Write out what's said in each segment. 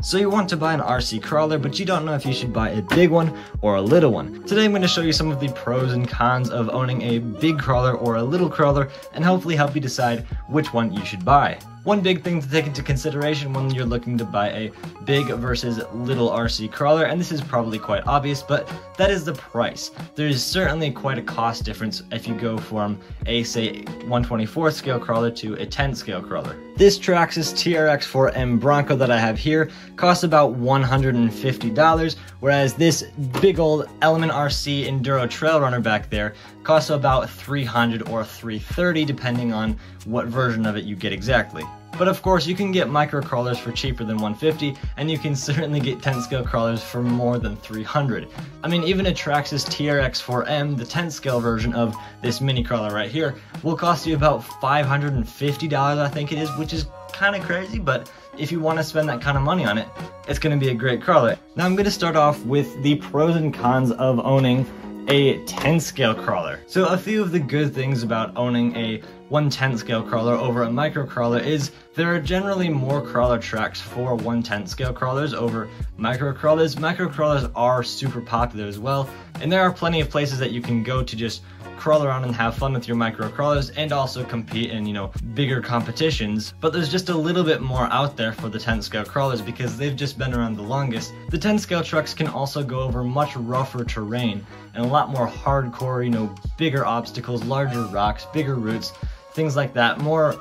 So you want to buy an RC crawler, but you don't know if you should buy a big one or a little one. Today I'm going to show you some of the pros and cons of owning a big crawler or a little crawler, and hopefully help you decide which one you should buy. One big thing to take into consideration when you're looking to buy a big versus little RC crawler, and this is probably quite obvious, but that is the price. There is certainly quite a cost difference if you go from a, say, 1/24 scale crawler to a 10 scale crawler. This Traxxas TRX4M Bronco that I have here costs about $150, whereas this big old Element RC Enduro Trail Runner back there costs about $300 or $330 depending on what version of it you get exactly. But of course you can get micro crawlers for cheaper than $150, and you can certainly get 10 scale crawlers for more than $300. I mean, even a Traxxas TRX4M, the 10 scale version of this mini crawler right here, will cost you about $550 I think it is, which is kind of crazy, but if you want to spend that kind of money on it, it's going to be a great crawler. Now I'm going to start off with the pros and cons of owning a 10 scale crawler. So a few of the good things about owning a 1/10 scale crawler over a micro crawler is there are generally more crawler tracks for 1/10 scale crawlers over micro crawlers. Micro crawlers are super popular as well, and there are plenty of places that you can go to just crawl around and have fun with your micro crawlers and also compete in, bigger competitions. But there's just a little bit more out there for the 10 scale crawlers because they've just been around the longest. The 10 scale trucks can also go over much rougher terrain and a lot more hardcore, bigger obstacles, larger rocks, bigger roots, things like that, more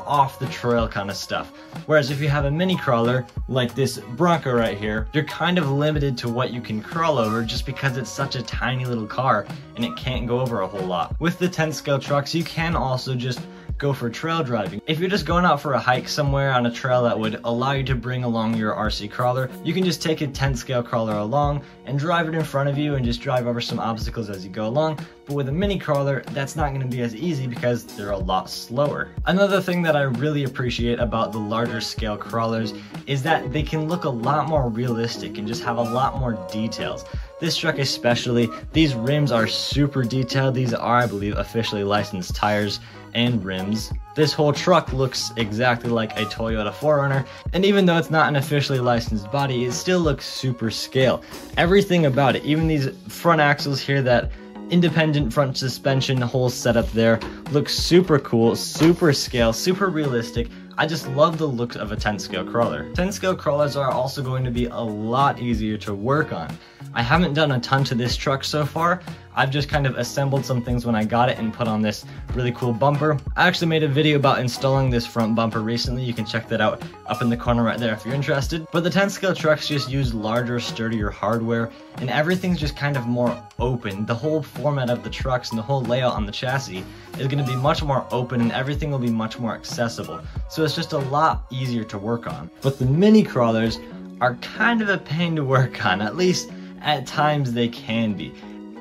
off the trail kind of stuff. Whereas if you have a mini crawler like this Bronco right here, you're kind of limited to what you can crawl over just because it's such a tiny little car and it can't go over a whole lot. With the 10 scale trucks, you can also just go for trail driving. If you're just going out for a hike somewhere on a trail that would allow you to bring along your RC crawler, you can just take a 10 scale crawler along and drive it in front of you and just drive over some obstacles as you go along. But with a mini crawler, that's not going to be as easy because they're a lot slower. Another thing that I really appreciate about the larger scale crawlers is that they can look a lot more realistic and just have a lot more details. This truck especially, these rims are super detailed. These are, I believe, officially licensed tires and rims. This whole truck looks exactly like a Toyota 4Runner, and even though it's not an officially licensed body, it still looks super scale. Everything about it, even these front axles here, that independent front suspension whole setup there, looks super cool, super scale, super realistic. I just love the look of a 10 scale crawler. 10 scale crawlers are also going to be a lot easier to work on. I haven't done a ton to this truck so far. I've just kind of assembled some things when I got it and put on this really cool bumper. I actually made a video about installing this front bumper recently. You can check that out up in the corner right there if you're interested. But the 10 scale trucks just use larger, sturdier hardware, and everything's just kind of more open. The whole format of the trucks and the whole layout on the chassis is going to be much more open, and everything will be much more accessible. So it's just a lot easier to work on. But the mini crawlers are kind of a pain to work on, at least at times they can be.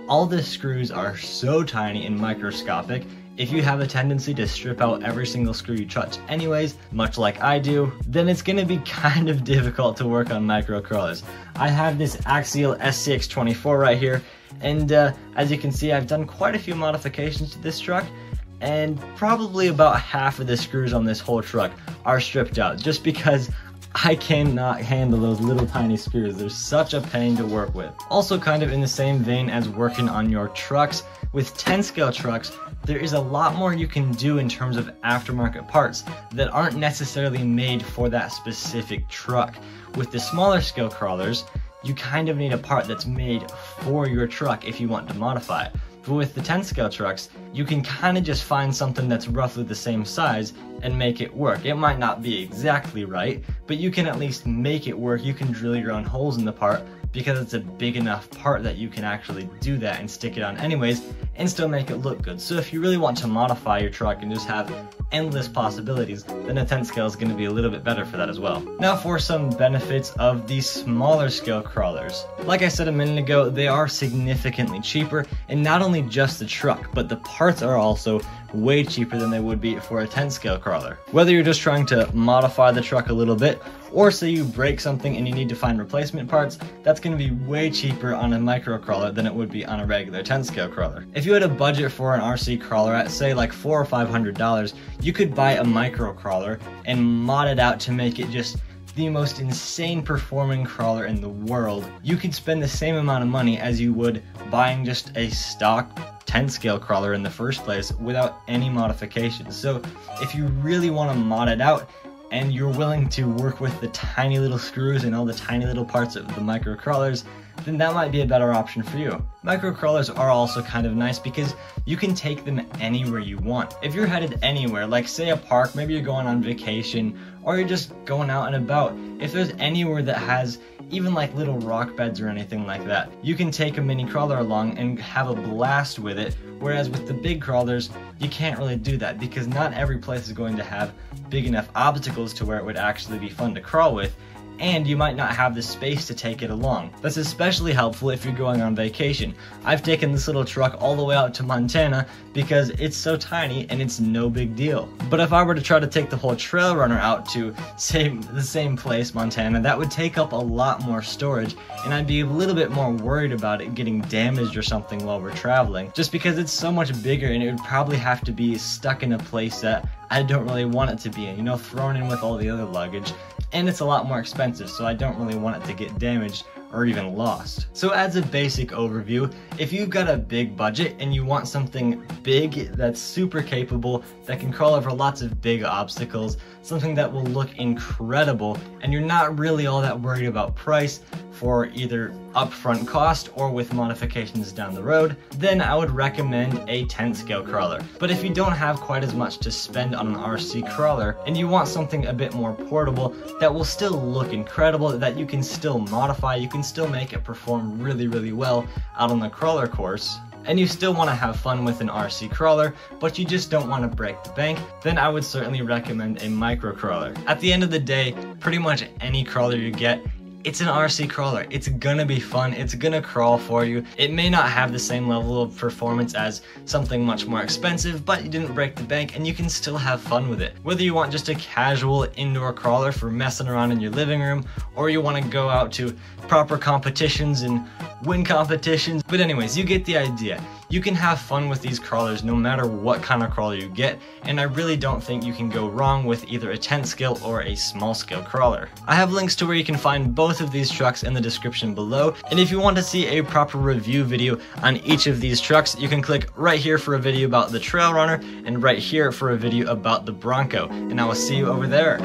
All the screws are so tiny and microscopic. If you have a tendency to strip out every single screw you touch anyways, much like I do, then it's going to be kind of difficult to work on micro crawlers. I have this Axial SCX24 right here, and as you can see, I've done quite a few modifications to this truck, and probably about half of the screws on this whole truck are stripped out just because I cannot handle those little tiny screws. They're such a pain to work with. Also, kind of in the same vein as working on your trucks, with 10 scale trucks, there is a lot more you can do in terms of aftermarket parts that aren't necessarily made for that specific truck. With the smaller scale crawlers, you kind of need a part that's made for your truck if you want to modify it. But with the 10 scale trucks, you can kind of just find something that's roughly the same size and make it work. It might not be exactly right, but you can at least make it work. You can drill your own holes in the part because it's a big enough part that you can actually do that and stick it on anyways and still make it look good. So if you really want to modify your truck and just have endless possibilities, then a 10 scale is going to be a little bit better for that as well. Now for some benefits of these smaller scale crawlers. Like I said a minute ago, they are significantly cheaper, and not only just the truck, but the parts are also way cheaper than they would be for a 10 scale crawler. Whether you're just trying to modify the truck a little bit, or say you break something and you need to find replacement parts, that's going to be way cheaper on a micro crawler than it would be on a regular 10 scale crawler. If you had a budget for an RC crawler at say like $400 or $500, you could buy a micro crawler and mod it out to make it just the most insane performing crawler in the world, you could spend the same amount of money as you would buying just a stock 10 scale crawler in the first place without any modifications. So if you really want to mod it out and you're willing to work with the tiny little screws and all the tiny little parts of the micro crawlers, then that might be a better option for you. Micro crawlers are also kind of nice because you can take them anywhere you want. If you're headed anywhere, like say a park, maybe you're going on vacation, or you're just going out and about, if there's anywhere that has even like little rock beds or anything like that, you can take a mini crawler along and have a blast with it, whereas with the big crawlers, you can't really do that because not every place is going to have big enough obstacles to where it would actually be fun to crawl with, and you might not have the space to take it along. That's especially helpful if you're going on vacation. I've taken this little truck all the way out to Montana because it's so tiny and it's no big deal. But if I were to try to take the whole trail runner out to, say, the same place, Montana, that would take up a lot more storage, and I'd be a little bit more worried about it getting damaged or something while we're traveling, just because it's so much bigger and it would probably have to be stuck in a place that I don't really want it to be in, you know, thrown in with all the other luggage. And it's a lot more expensive, so I don't really want it to get damaged or even lost. So as a basic overview, if you've got a big budget and you want something big that's super capable, that can crawl over lots of big obstacles, something that will look incredible, and you're not really all that worried about price for either upfront cost or with modifications down the road, then I would recommend a 10 scale crawler. But if you don't have quite as much to spend on an RC crawler and you want something a bit more portable that will still look incredible, that you can still modify, you can still make it perform really, really well out on the crawler course, and you still want to have fun with an RC crawler, but you just don't want to break the bank, then I would certainly recommend a micro crawler. At the end of the day, pretty much any crawler you get, it's an RC crawler. It's gonna be fun, it's gonna crawl for you. It may not have the same level of performance as something much more expensive, but you didn't break the bank and you can still have fun with it. Whether you want just a casual indoor crawler for messing around in your living room, or you want to go out to proper competitions and win competitions. But anyways, you get the idea. You can have fun with these crawlers no matter what kind of crawler you get, and I really don't think you can go wrong with either a 10 scale or a small scale crawler. I have links to where you can find both of these trucks in the description below, and if you want to see a proper review video on each of these trucks, you can click right here for a video about the Trail Runner and right here for a video about the Bronco, and I will see you over there.